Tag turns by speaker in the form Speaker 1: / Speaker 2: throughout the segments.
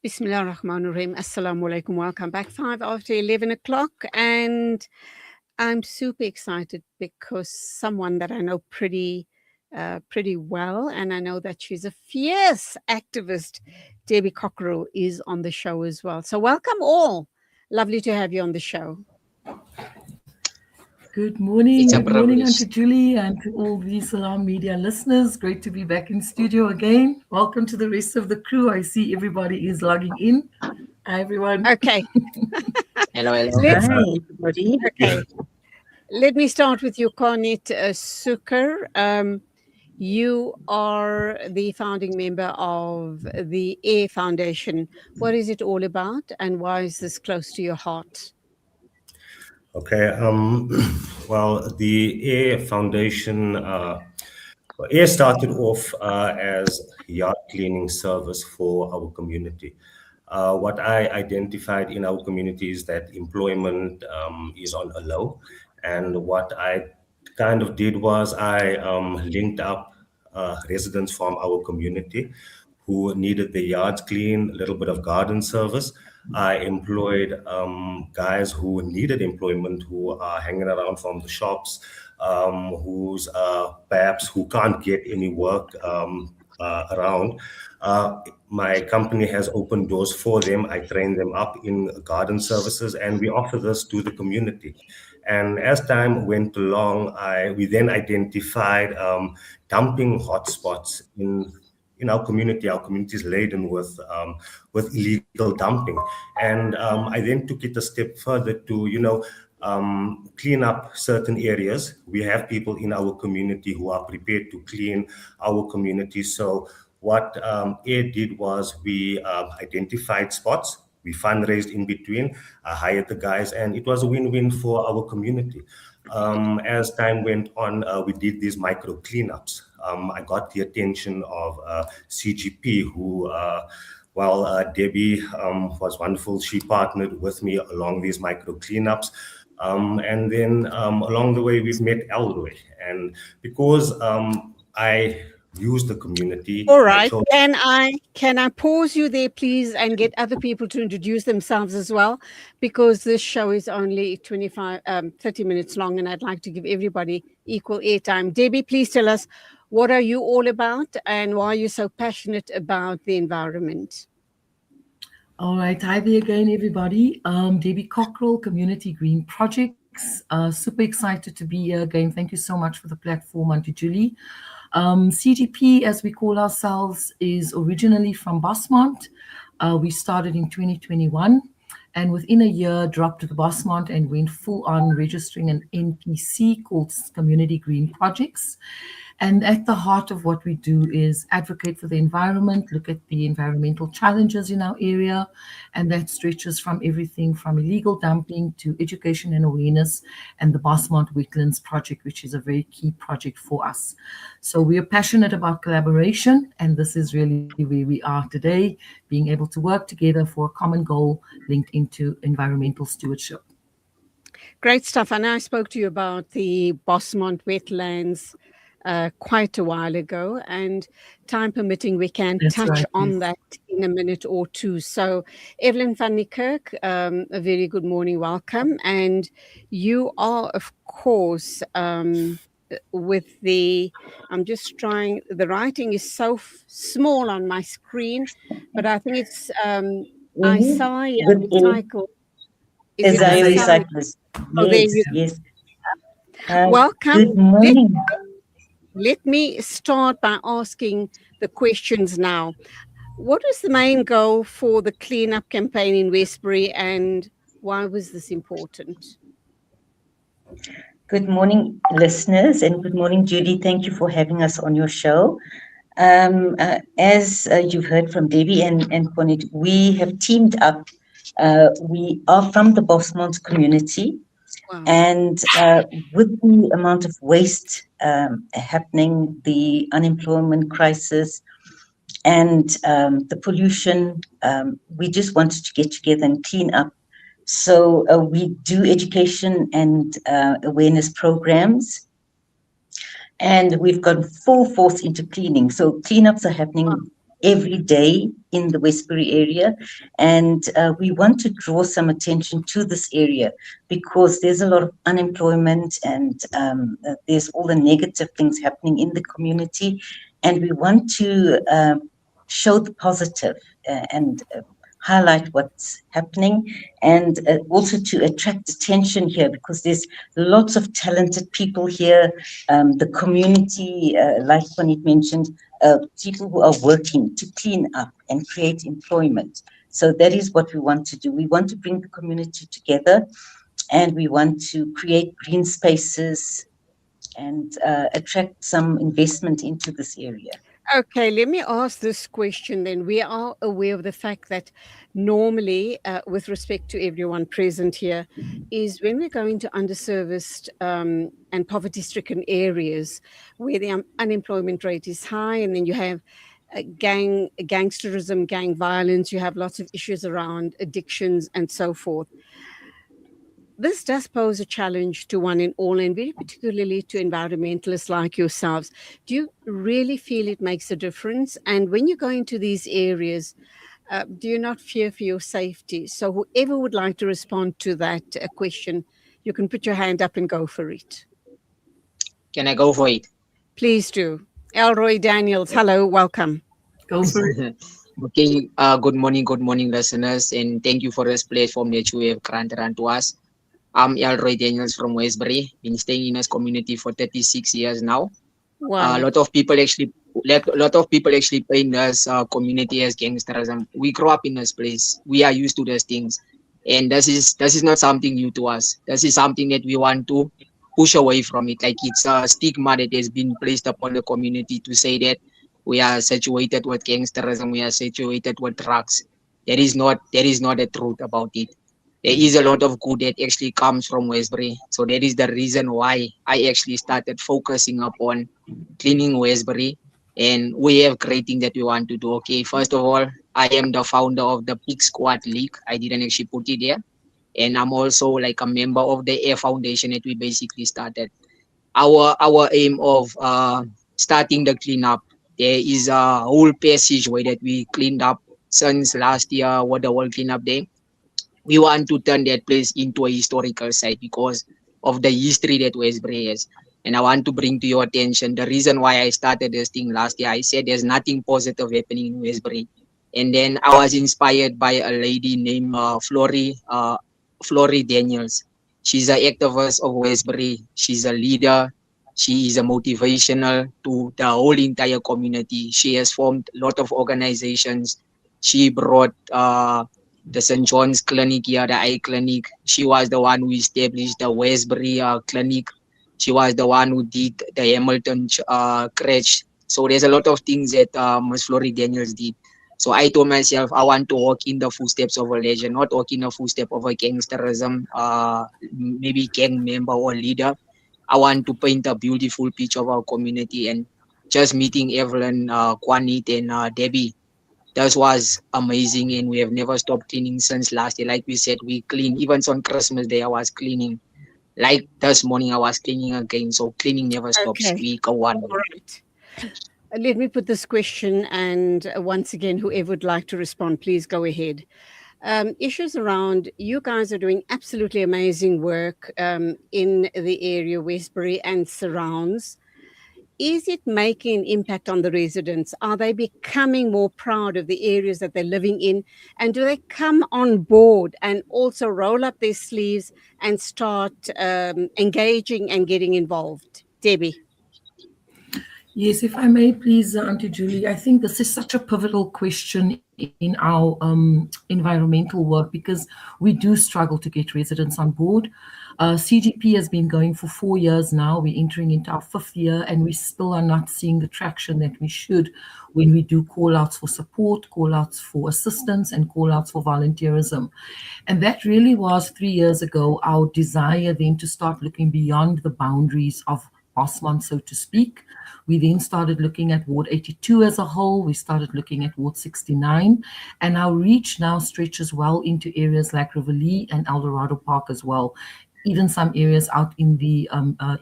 Speaker 1: Bismillah ar-Rahman ar-Rahim. Assalamu alaikum. Welcome back. 5 after 11 o'clock. And I'm super excited because someone that I know pretty well, and I know that she's a fierce activist, Debbie Cockerell, is on the show as well. So welcome all. Lovely to have you on the show.
Speaker 2: Good morning. Good morning, Auntie Julie, and to all the Salam Media listeners. Great to be back in studio again. Welcome to the rest of the crew. I see everybody is logging in. Hi, everyone.
Speaker 1: Okay.
Speaker 3: Hello.
Speaker 4: Hi, everybody.
Speaker 1: Okay. Let me start with you, Quanit Soeker. You are the founding member of the AIR Foundation. What is it all about, and why is this close to your heart?
Speaker 5: Okay, well, the AIR Foundation, AIR started off as a yard cleaning service for our community. What I identified in our community is that employment is on a low. And what I kind of did was I linked up residents from our community who needed their yards clean, a little bit of garden service. I employed guys who needed employment, who are hanging around from the shops, who's perhaps who can't get any work around. My company has opened doors for them. I train them up in garden services, and we offer this to the community. And as time went along, we then identified dumping hotspots in our community. Our community is laden with illegal dumping, and I then took it a step further to clean up certain areas. We have people in our community who are prepared to clean our community. So what AIR did was we identified spots. We fundraised in between, hired the guys, and it was a win-win for our community. As time went on, we did these micro cleanups. I got the attention of CGP, who, Debbie was wonderful. She partnered with me along these micro cleanups. And then along the way, we've met Elroy. And because I use the community.
Speaker 1: All right. Can I pause you there, please, and get other people to introduce themselves as well, because this show is only 30 minutes long, and I'd like to give everybody equal airtime. Debbie, please tell us, what are you all about, and why are you so passionate about the environment?
Speaker 2: All right. Hi there again, everybody. Debbie Cockerell, Community Green Projects. Super excited to be here again. Thank you so much for the platform, Auntie Julie. CGP, as we call ourselves, is originally from Bosmont. We started in 2021, and within a year dropped to the Bosmont and went full on registering an NPC called Community Green Projects. And at the heart of what we do is advocate for the environment, look at the environmental challenges in our area, and that stretches from everything from illegal dumping to education and awareness, and the Bosmont Wetlands Project, which is a very key project for us. So we are passionate about collaboration, and this is really where we are today, being able to work together for a common goal linked into environmental stewardship.
Speaker 1: Great stuff. And I spoke to you about the Bosmont Wetlands quite a while ago, and time permitting, we can touch on that in a minute or two. So Evelyn van Neikerk, a very good morning, welcome. And you are, of course, with the, I'm just trying, the writing is so small on my screen, but I think it's Isaiah Cycle.
Speaker 4: Isaiah Cyclist.
Speaker 1: Oh, there you go.
Speaker 4: Yes.
Speaker 1: Welcome.
Speaker 4: Good morning.
Speaker 1: Let me start by asking the questions now. What was the main goal for the cleanup campaign in Westbury, and why was this important?
Speaker 4: Good morning, listeners, and good morning, Judy. Thank you for having us on your show. As you've heard from Debbie and Quanit, we have teamed up. We are from the Bosmont community. Wow. And with the amount of waste happening, the unemployment crisis, and the pollution, we just wanted to get together and clean up. So we do education and awareness programs. And we've gone full force into cleaning. So cleanups are happening every day in the Westbury area. And we want to draw some attention to this area because there's a lot of unemployment and there's all the negative things happening in the community. And we want to show the positive and highlight what's happening, and also to attract attention here because there's lots of talented people here. The community, like Quanit mentioned, people who are working to clean up and create employment. So that is what we want to do. We want to bring the community together, and we want to create green spaces and attract some investment into this area.
Speaker 1: Okay, let me ask this question then. We are aware of the fact that normally, with respect to everyone present here, is when we're going to underserviced and poverty-stricken areas where the unemployment rate is high, and then you have gangsterism, gang violence, you have lots of issues around addictions and so forth. This does pose a challenge to one and all, and very particularly to environmentalists like yourselves. Do you really feel it makes a difference? And when you go into these areas, do you not fear for your safety? So whoever would like to respond to that question, you can put your hand up and go for it.
Speaker 3: Can I go for it?
Speaker 1: Please do. Elroy Daniels, hello, welcome.
Speaker 2: Go for it.
Speaker 3: Okay, good morning, listeners, and thank you for this platform that you have granted unto us. I'm Elroy Daniels from Westbury. Been staying in this community for 36 years now.
Speaker 1: Wow.
Speaker 3: A lot of people actually paint this community as gangsterism. We grew up in this place. We are used to these things, and this is not something new to us. This is something that we want to push away from it. Like, it's a stigma that has been placed upon the community to say that we are situated with gangsterism, we are situated with drugs. That is not the truth about it. There is a lot of good that actually comes from Westbury. So that is the reason why I actually started focusing upon cleaning Westbury. And we have great things that we want to do. Okay, first of all, I am the founder of the Big Squad League. I didn't actually put it there. And I'm also like a member of the Air Foundation that we basically started. Our aim of starting the cleanup, there is a whole passageway that we cleaned up since last year with the World Cleanup Day. We want to turn that place into a historical site because of the history that Westbury has. And I want to bring to your attention the reason why I started this thing last year. I said there's nothing positive happening in Westbury. And then I was inspired by a lady named Flory Daniels. She's an activist of Westbury. She's a leader. She is a motivational to the whole entire community. She has formed a lot of organizations. She brought the St. John's Clinic here, the eye clinic. She was the one who established the Westbury Clinic. She was the one who did the Hamilton crèche. So there's a lot of things that Ms. Flory Daniels did. So I told myself, I want to walk in the footsteps of a legend, not walk in the footsteps of a gangsterism, maybe gang member or leader. I want to paint a beautiful picture of our community. And just meeting Evelyn, Quanit, and Debbie, that was amazing, and we have never stopped cleaning since last year. Like we said, we clean. Even on Christmas Day, I was cleaning. Like this morning, I was cleaning again. So cleaning never stops.
Speaker 1: Okay.
Speaker 3: We go on.
Speaker 1: All right. Let me put this question, and once again, whoever would like to respond, please go ahead. Issues around, you guys are doing absolutely amazing work in the area, Westbury and surrounds. Is it making an impact on the residents? Are they becoming more proud of the areas that they're living in? And do they come on board and also roll up their sleeves and start engaging and getting involved? Debbie.
Speaker 2: Yes, if I may please, Auntie Julie, I think this is such a pivotal question in our environmental work because we do struggle to get residents on board. CGP has been going for 4 years now. We're entering into our 5th year, and we still are not seeing the traction that we should when we do call-outs for support, call-outs for assistance, and call-outs for volunteerism. And that really was 3 years ago, our desire then to start looking beyond the boundaries of Bosman, so to speak. We then started looking at Ward 82 as a whole. We started looking at Ward 69, and our reach now stretches well into areas like Riverlee and Eldorado Park as well. even some areas out in the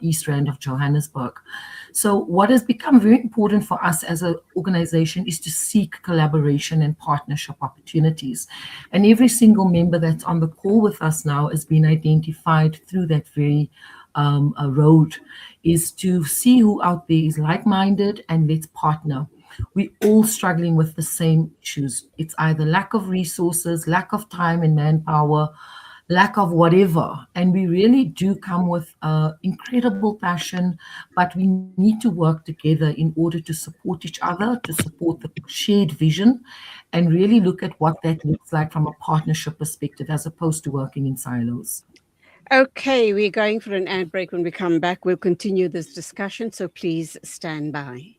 Speaker 2: East Rand of Johannesburg. So what has become very important for us as an organization is to seek collaboration and partnership opportunities. And every single member that's on the call with us now has been identified through that very road, is to see who out there is like-minded and let's partner. We're all struggling with the same issues. It's either lack of resources, lack of time and manpower, lack of whatever. And we really do come with incredible passion, but we need to work together in order to support each other, to support the shared vision, and really look at what that looks like from a partnership perspective as opposed to working in silos.
Speaker 1: Okay, we're going for an ad break. When we come back, we'll continue this discussion, so please stand by.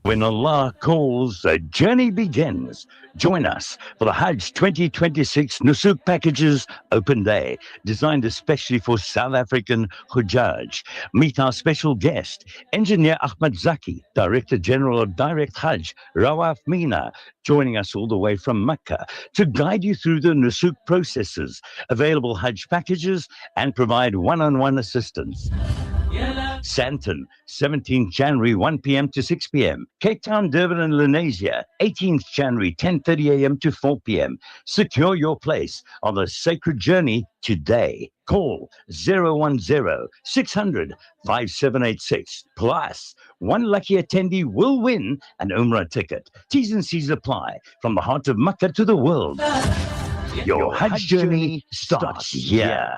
Speaker 6: When Allah calls, a journey begins. Join us for the Hajj 2026 Nusuk Packages Open Day, designed especially for South African Hujjaj. Meet our special guest, Engineer Ahmed Zaki, Director General of Direct Hajj, Rawaf Mina, joining us all the way from Mecca to guide you through the Nusuk processes, available Hajj packages, and provide one-on-one assistance. Sandton, 17th January, 1 p.m. to 6 p.m. Cape Town, Durban and Lenasia, 18th January, 10:30 a.m. to 4 p.m. Secure your place on the sacred journey today. Call 010-600-5786. Plus, one lucky attendee will win an Umrah ticket. T's and C's apply. From the heart of Makkah to the world. Your Hajj journey starts here.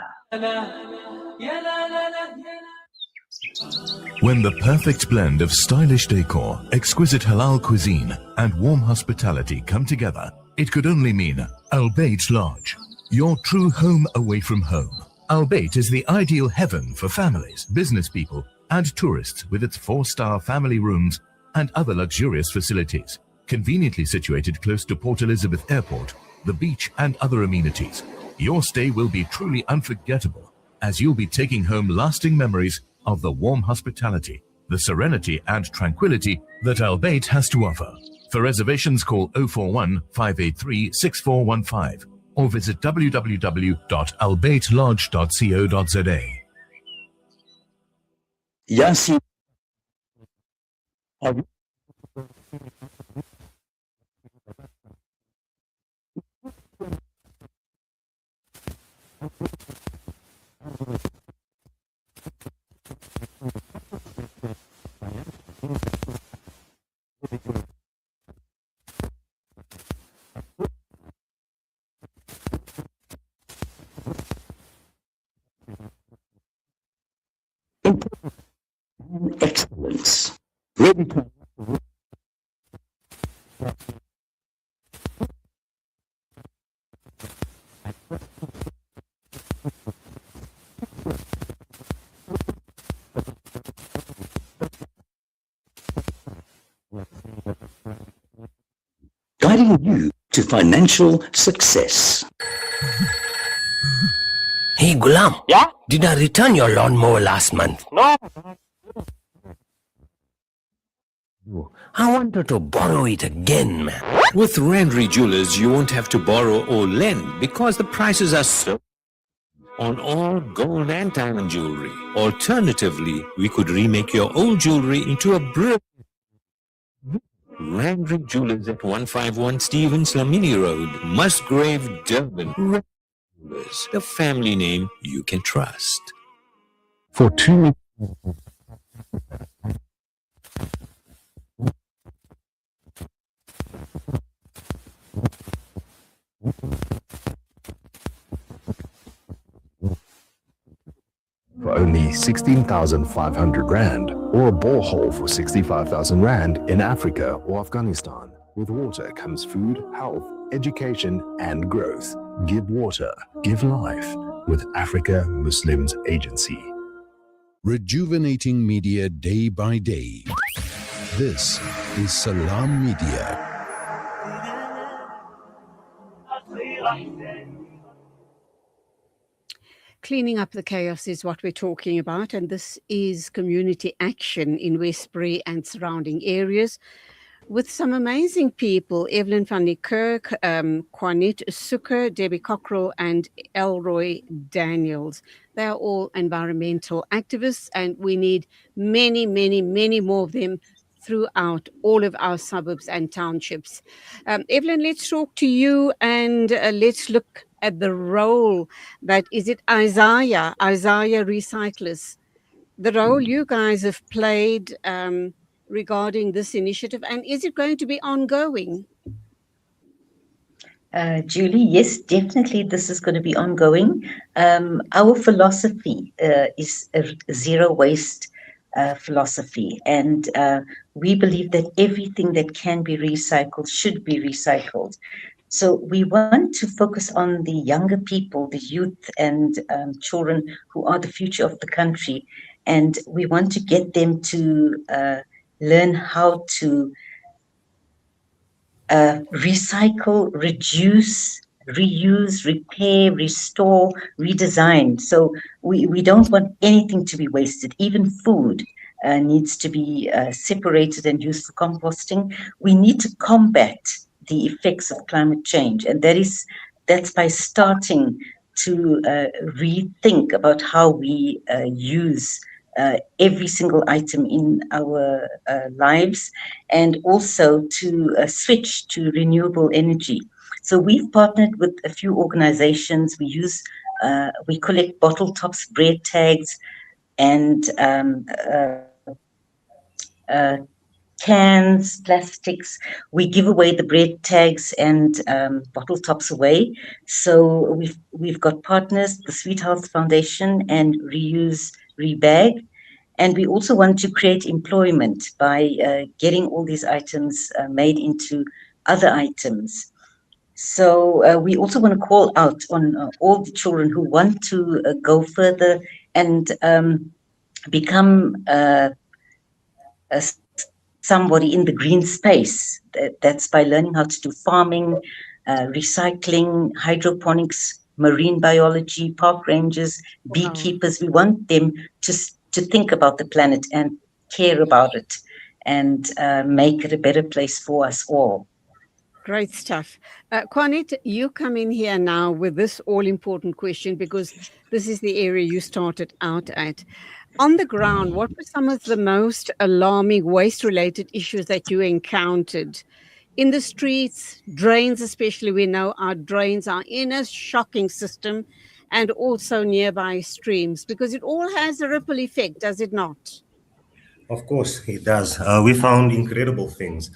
Speaker 7: When the perfect blend of stylish decor, exquisite halal cuisine, and warm hospitality come together, it could only mean Al Bayt Lodge, your true home away from home. Al Bayt is the ideal heaven for families, business people, and tourists with its 4-star family rooms and other luxurious facilities. Conveniently situated close to Port Elizabeth Airport, the beach, and other amenities, your stay will be truly unforgettable, as you'll be taking home lasting memories of the warm hospitality, the serenity and tranquility that Al Bayt has to offer. For reservations, call 041-583-6415 or visit www.albaytlodge.co.za.
Speaker 6: Yes.
Speaker 8: Excellence. Ready to guiding you to financial success.
Speaker 9: Hey Gulam.
Speaker 8: Yeah?
Speaker 9: Did I return your lawnmower last month?
Speaker 8: No.
Speaker 9: I wanted to borrow it again, man.
Speaker 10: With Randry Jewelers, you won't have to borrow or lend because the prices are so on all gold and diamond jewelry. Alternatively, we could remake your old jewelry into a brilliant Randry Jewelers at 151 Stevens Lamini Road, Musgrave, Durban. Randry Jewelers, the family name you can trust.
Speaker 7: For 2 for only 16,500 Rand, or a borehole for 65,000 Rand in Africa or Afghanistan. With water comes food, health, education, and growth. Give water, give life with Africa Muslims Agency.
Speaker 11: Rejuvenating media day by day. This is Salam Media.
Speaker 1: Cleaning up the chaos is what we're talking about, and this is community action in Westbury and surrounding areas. with some amazing people, Evelyn van Neikerk, Quanit, Soeker, Debbie Cockerell, and Elroy Daniels. They are all environmental activists, and we need many, many, many more of them throughout all of our suburbs and townships. Evelyn, let's talk to you, and let's look at the role that, is it Isaiah Recyclers, the role you guys have played regarding this initiative, and is it going to be ongoing?
Speaker 4: Julie, yes, definitely this is going to be ongoing. Our philosophy is a zero waste philosophy, and we believe that everything that can be recycled should be recycled. So we want to focus on the younger people, the youth and children who are the future of the country, and we want to get them to learn how to recycle, reduce, reuse, repair, restore, redesign. So we don't want anything to be wasted. Even food needs to be separated and used for composting. We need to combat the effects of climate change, and that's by starting to rethink about how we use every single item in our lives, and also to switch to renewable energy. So we've partnered with a few organizations. We collect bottle tops, bread tags, and cans, plastics. We give away the bread tags and bottle tops away. So we've got partners, the Sweet Health Foundation and Reuse Rebag. And we also want to create employment by getting all these items made into other items. So we also want to call out on all the children who want to go further and become somebody in the green space. That's by learning how to do farming, recycling, hydroponics, marine biology, park rangers, beekeepers. We want them to think about the planet and care about it and make it a better place for us all.
Speaker 1: Great stuff. Quanit, you come in here now with this all-important question, because this is the area you started out at. On the ground, what were some of the most alarming waste-related issues that you encountered? In the streets, drains especially, we know our drains are in a shocking system, and also nearby streams, because it all has a ripple effect, does it not?
Speaker 5: Of course, it does. We found incredible things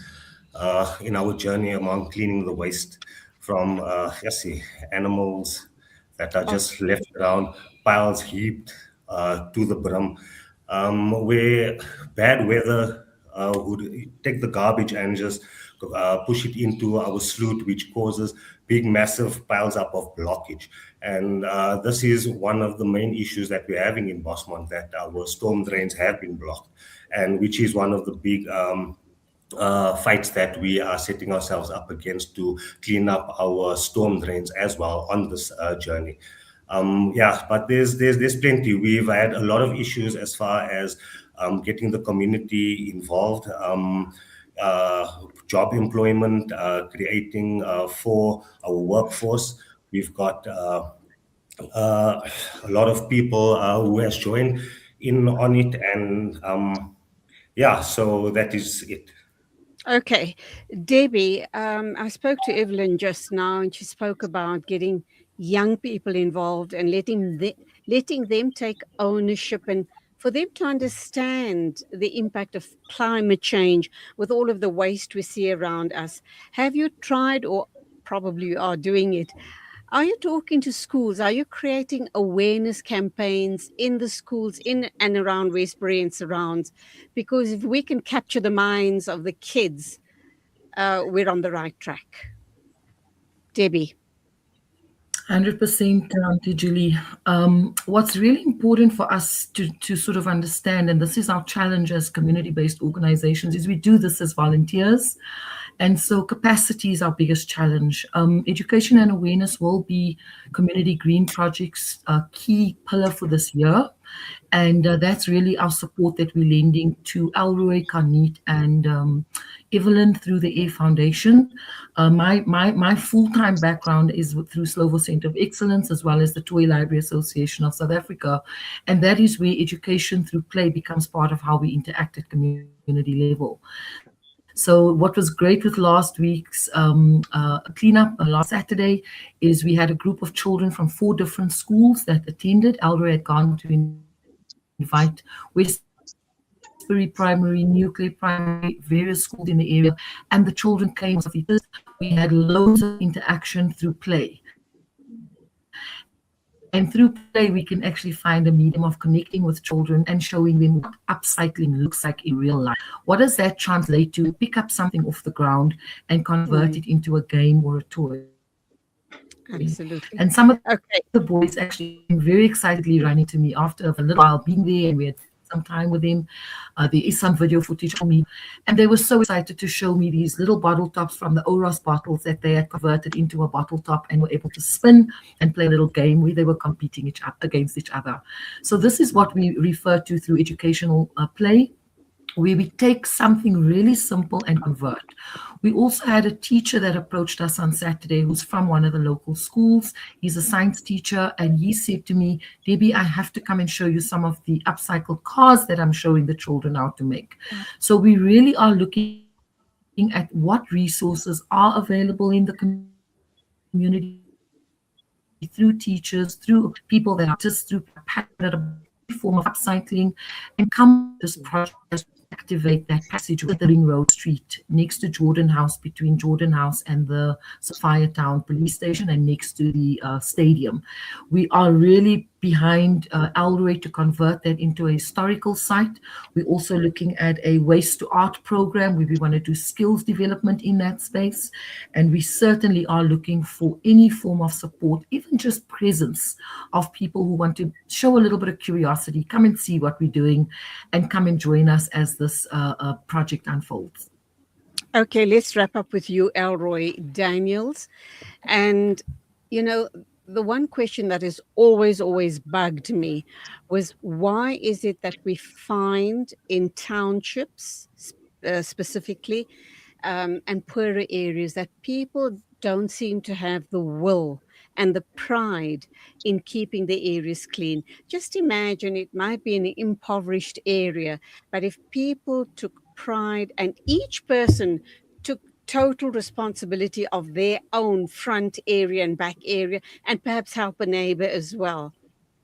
Speaker 5: in our journey among cleaning the waste from, animals that are just left around, piles heaped to the brim, where bad weather would take the garbage and just push it into our sloot, which causes big, massive piles up of blockage. And this is one of the main issues that we're having in Bosmont, that our storm drains have been blocked, and which is one of the big fights that we are setting ourselves up against, to clean up our storm drains as well on this journey. But there's plenty. We've had a lot of issues as far as getting the community involved, job employment, creating for our workforce. We've got a lot of people who has joined in on it, and so that is it.
Speaker 1: Okay, Debbie, I spoke to Evelyn just now, and she spoke about getting young people involved and letting them take ownership, and for them to understand the impact of climate change with all of the waste we see around us. Have you tried, or probably you are doing it, are you talking to schools? Are you creating awareness campaigns in the schools in and around Westbury and surrounds? Because if we can capture the minds of the kids, we're on the right track. Debbie.
Speaker 2: 100%, Auntie Julie. What's really important for us to sort of understand, and this is our challenge as community-based organizations, is we do this as volunteers. And so capacity is our biggest challenge. Education and awareness will be Community Green Project's key pillar for this year. And that's really our support that we're lending to Elroy, Quanit, and Evelyn through the AIR Foundation. My full-time background is through Slovo Center of Excellence, as well as the Toy Library Association of South Africa. And that is where education through play becomes part of how we interact at community level. So what was great with last week's cleanup last Saturday is we had a group of children from 4 different schools that attended. Elroy had gone to invite Westbury Primary, Neikerk Primary, various schools in the area, and the children came. We had loads of interaction through play. And through play, we can actually find a medium of connecting with children and showing them what upcycling looks like in real life. What does that translate to? Pick up something off the ground and convert it into a game or a toy.
Speaker 1: Absolutely.
Speaker 2: And some of the boys actually very excitedly running to me after a little while being there, and we had some time with them. There is some video footage for me, and they were so excited to show me these little bottle tops from the Oros bottles that they had converted into a bottle top and were able to spin and play a little game where they were competing against each other. So this is what we refer to through educational play, where we take something really simple and convert. We also had a teacher that approached us on Saturday who's from one of the local schools. He's a science teacher, and he said to me, Debbie, I have to come and show you some of the upcycled cars that I'm showing the children how to make. So we really are looking at what resources are available in the community through teachers, through people that are just through a form of upcycling, and come to this project activate that passage with the Ring Road Street next to Jordan House, between Jordan House and the Sophia Town Police Station, and next to the stadium. We are really behind Elroy to convert that into a historical site. We're also looking at a waste to art program where we want to do skills development in that space. And we certainly are looking for any form of support, even just presence of people who want to show a little bit of curiosity, come and see what we're doing, and come and join us as this project unfolds.
Speaker 1: Okay, let's wrap up with you, Elroy Daniels. And, you know, the one question that has always bugged me was, why is it that we find in townships specifically and poorer areas that people don't seem to have the will and the pride in keeping the areas clean? Just imagine, it might be an impoverished area, but if people took pride and each person took total responsibility of their own front area and back area, and perhaps help a neighbor as well.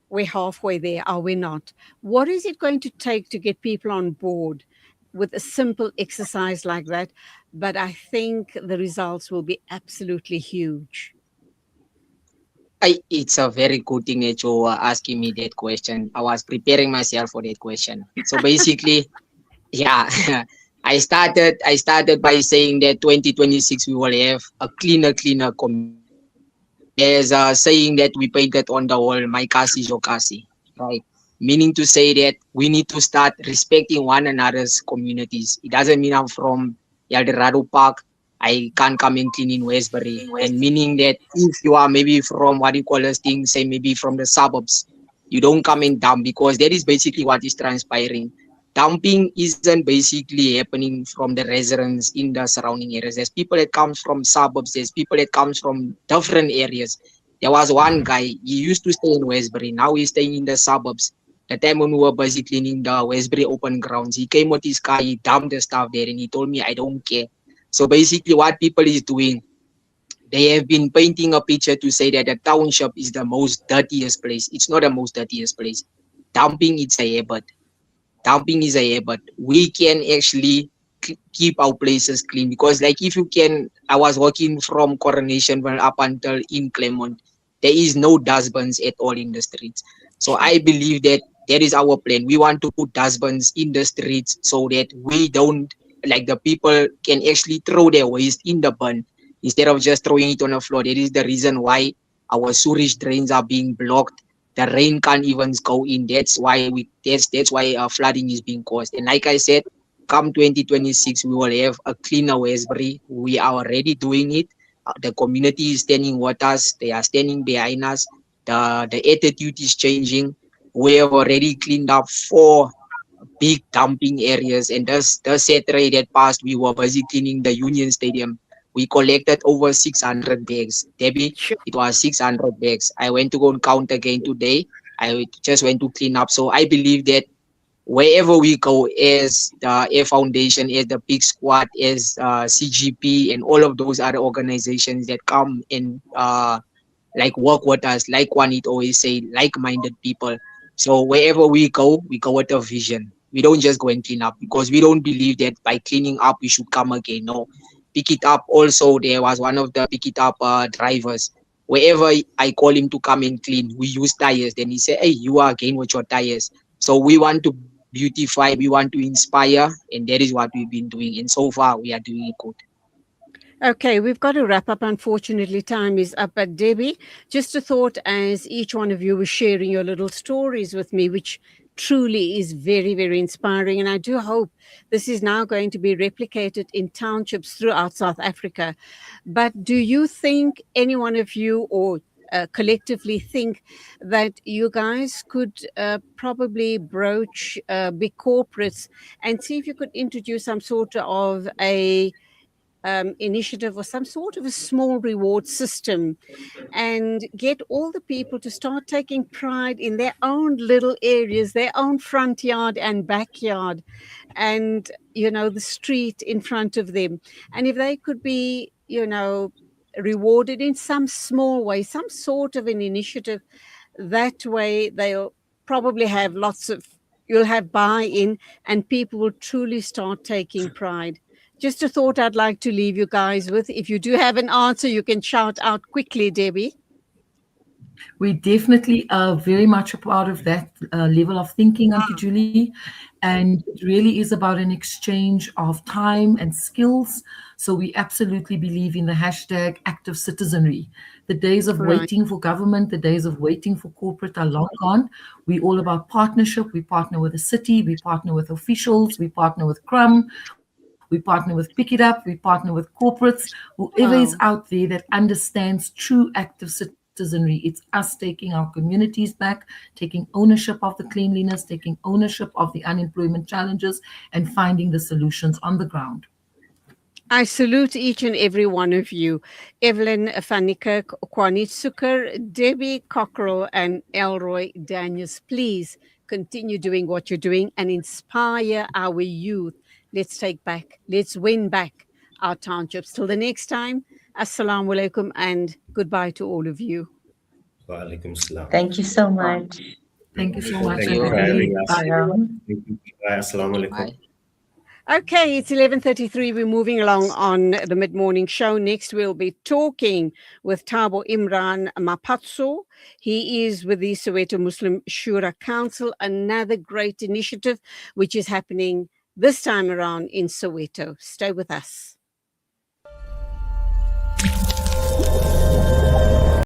Speaker 1: We're halfway there, are we not? What is it going to take to get people on board with a simple exercise like that? But I think the results will be absolutely huge.
Speaker 3: It's a very good thing that you are asking me that question. I was preparing myself for that question. So basically, yeah, I started by saying that 2026 we will have a cleaner community. There's a saying that we painted on the wall, my kasi is your kasi, right? Meaning to say that we need to start respecting one another's communities. It doesn't mean I'm from Eldorado Park, I can't come and clean in Westbury. And meaning that if you are maybe from what you call this thing, say maybe from the suburbs, you don't come and dump, because that is basically what is transpiring. Dumping isn't basically happening from the residents in the surrounding areas. There's people that comes from suburbs. There's people that comes from different areas. There was one guy, he used to stay in Westbury. Now he's staying in the suburbs. The time when we were busy cleaning the Westbury open grounds, he came with his car, he dumped the stuff there, and he told me, I don't care. So basically what people is doing, they have been painting a picture to say that the township is the most dirtiest place. It's not the most dirtiest place. Dumping, it's a habit. Dumping is a habit. We can actually keep our places clean, because like if you can, I was working from Coronation up until in Claremont, there is no dustbins at all in the streets. So I believe that that is our plan. We want to put dustbins in the streets so that we don't, like the people can actually throw their waste in the bin instead of just throwing it on the floor. That is the reason why our sewage drains are being blocked. The rain can't even go in. That's why that's why flooding is being caused. And like I said, come 2026, we will have a cleaner Westbury. We are already doing it. The community is standing with us. They are standing behind us. The attitude is changing. we have already cleaned up 4 big dumping areas, and this Saturday that passed, we were busy cleaning the Union Stadium. We collected over 600 bags. Debbie,
Speaker 1: Sure.
Speaker 3: it was 600 bags. I went to go and count again today. I just went to clean up. So I believe that wherever we go, as the Air Foundation, as the Big Squad, as CGP, and all of those other organizations that come and like work with us, like Quanit always say, like-minded people. So wherever we go with a vision. We don't just go and clean up, because we don't believe that by cleaning up we should come again. No, pick it up. Also, there was one of the pick it up drivers. Wherever I call him to come and clean, we use tires. Then he said, "Hey, you are again with your tires." So we want to beautify, we want to inspire, and that is what we've been doing. And so far, we are doing it good.
Speaker 1: Okay, we've got to wrap up. Unfortunately, time is up. But Debbie, just a thought as each one of you was sharing your little stories with me, which truly is very, very inspiring. And I do hope this is now going to be replicated in townships throughout South Africa. But do you think any one of you or collectively think that you guys could probably broach big corporates and see if you could introduce some sort of a initiative or some sort of a small reward system and get all the people to start taking pride in their own little areas, their own front yard and backyard, and, you know, the street in front of them. And if they could be, you know, rewarded in some small way, some sort of an initiative, that way they'll probably have you'll have buy-in and people will truly start taking pride. Just a thought I'd like to leave you guys with. If you do have an answer, you can shout out quickly, Debbie.
Speaker 2: We definitely are very much a part of that level of thinking, Auntie Julie. And it really is about an exchange of time and skills. So we absolutely believe in the hashtag active citizenry. The days of waiting for government, the days of waiting for corporate are long gone. We're all about partnership. We partner with the city, we partner with officials, we partner with Crumb, we partner with Pick It Up, we partner with corporates, whoever is out there that understands true active citizenry. It's us taking our communities back, taking ownership of the cleanliness, taking ownership of the unemployment challenges, and finding the solutions on the ground.
Speaker 1: I salute each and every one of you. Evelyn van Neikerk, Quanit, Soeker, Debbie, Cockerell, and Elroy Daniels. Please continue doing what you're doing and inspire our youth. Let's win back our townships. Till the next time, assalamu alaikum and goodbye to all of you.
Speaker 5: Wa alaikum salam.
Speaker 4: Thank you so much.
Speaker 2: Thank you so much.
Speaker 5: Thank you for having us.
Speaker 4: Bye.
Speaker 5: Assalamu alaikum.
Speaker 1: Okay, it's 11:33. We're moving along on the mid-morning show. Next, we'll be talking with Thabo Imran Mapatso. He is with the Soweto Muslim Shura Council, another great initiative which is happening this time around in Soweto. Stay with us.